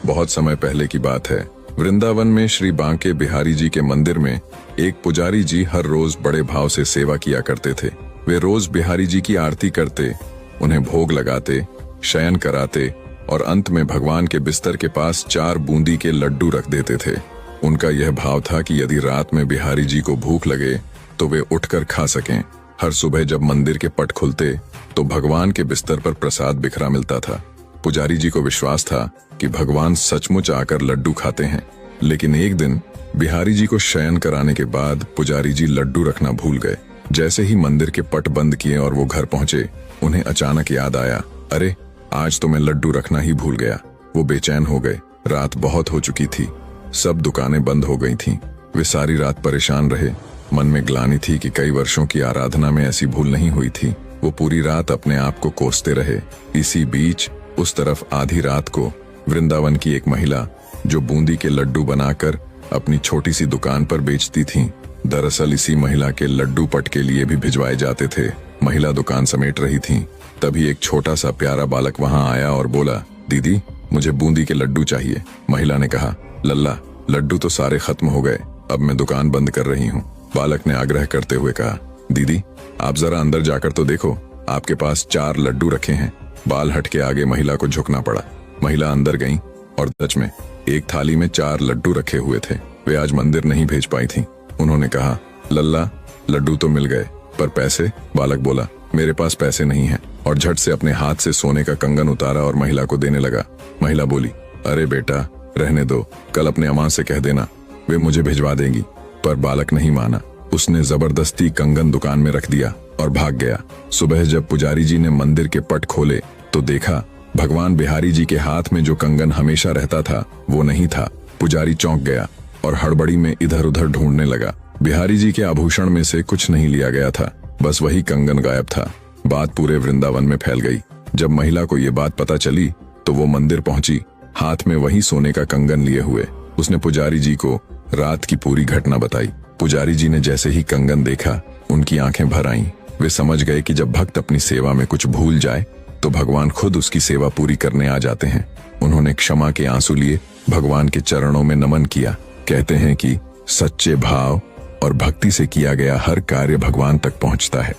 बहुत समय पहले की बात है। वृंदावन में श्री बांके बिहारी जी के मंदिर में एक पुजारी जी हर रोज बड़े भाव से सेवा किया करते थे। वे रोज बिहारी जी की आरती करते, उन्हें भोग लगाते, शयन कराते और अंत में भगवान के बिस्तर के पास 4 बूंदी के लड्डू रख देते थे। उनका यह भाव था कि यदि रात में बिहारी जी को भूख लगे तो वे उठकर खा सकें। हर सुबह जब मंदिर के पट खुलते तो भगवान के बिस्तर पर प्रसाद बिखरा मिलता था। पुजारी जी को विश्वास था कि भगवान सचमुच आकर लड्डू खाते हैं। लेकिन एक दिन बिहारी जी को शयन कराने के बाद पुजारी जी लड्डू रखना भूल गए। जैसे ही मंदिर के पट बंद किए और वो घर पहुंचे, उन्हें अचानक याद आया, अरे आज तो मैं लड्डू रखना ही भूल गया। वो बेचैन हो गए। रात बहुत हो चुकी थी, सब दुकानें बंद हो गई थीं। वे सारी रात परेशान रहे। मन में ग्लानि थी कि कई वर्षों की आराधना में ऐसी भूल नहीं हुई थी। वो पूरी रात अपने आप को कोसते रहे। इसी बीच उस तरफ आधी रात को वृंदावन की एक महिला जो बूंदी के लड्डू बनाकर अपनी छोटी सी दुकान पर बेचती थी, दरअसल इसी महिला के लड्डू पट के लिए भी भिजवाए जाते थे। महिला दुकान समेट रही थी, तभी एक छोटा सा प्यारा बालक वहां आया और बोला, दीदी मुझे बूंदी के लड्डू चाहिए। महिला ने कहा, लल्ला लड्डू तो सारे खत्म हो गए, अब मैं दुकान बंद कर रही हूँ। बालक ने आग्रह करते हुए कहा, दीदी आप जरा अंदर जाकर तो देखो, आपके पास 4 लड्डू रखे हैं। बाल हट के आगे महिला को झुकना पड़ा। महिला अंदर गई और सच में एक थाली में 4 लड्डू रखे हुए थे। वे आज मंदिर नहीं भेज पाई थी। उन्होंने कहा, लल्ला लड्डू तो मिल गए, पर पैसे? बालक बोला, मेरे पास पैसे नहीं हैं, और झट से अपने हाथ से सोने का कंगन उतारा और महिला को देने लगा। महिला बोली, अरे बेटा रहने दो, कल अपने अम्मा से कह देना, वे मुझे भिजवा देंगी। पर बालक नहीं माना। उसने जबरदस्ती कंगन दुकान में रख दिया और भाग गया। सुबह जब पुजारी जी ने मंदिर के पट खोले तो देखा भगवान बिहारी जी के हाथ में जो कंगन हमेशा रहता था वो नहीं था। पुजारी चौंक गया और हड़बड़ी में इधर उधर ढूंढने लगा। बिहारी जी के आभूषण में से कुछ नहीं लिया गया था, बस वही कंगन गायब था। बात पूरे वृंदावन में फैल गई। जब महिला को ये बात पता चली तो वो मंदिर पहुंची, हाथ में वही सोने का कंगन लिए हुए। उसने पुजारी जी को रात की पूरी घटना बताई। पुजारी जी ने जैसे ही कंगन देखा, उनकी आंखें भर आईं। वे समझ गए कि जब भक्त अपनी सेवा में कुछ भूल जाए तो भगवान खुद उसकी सेवा पूरी करने आ जाते हैं। उन्होंने क्षमा के आंसू लिए भगवान के चरणों में नमन किया। कहते हैं कि सच्चे भाव और भक्ति से किया गया हर कार्य भगवान तक पहुंचता है।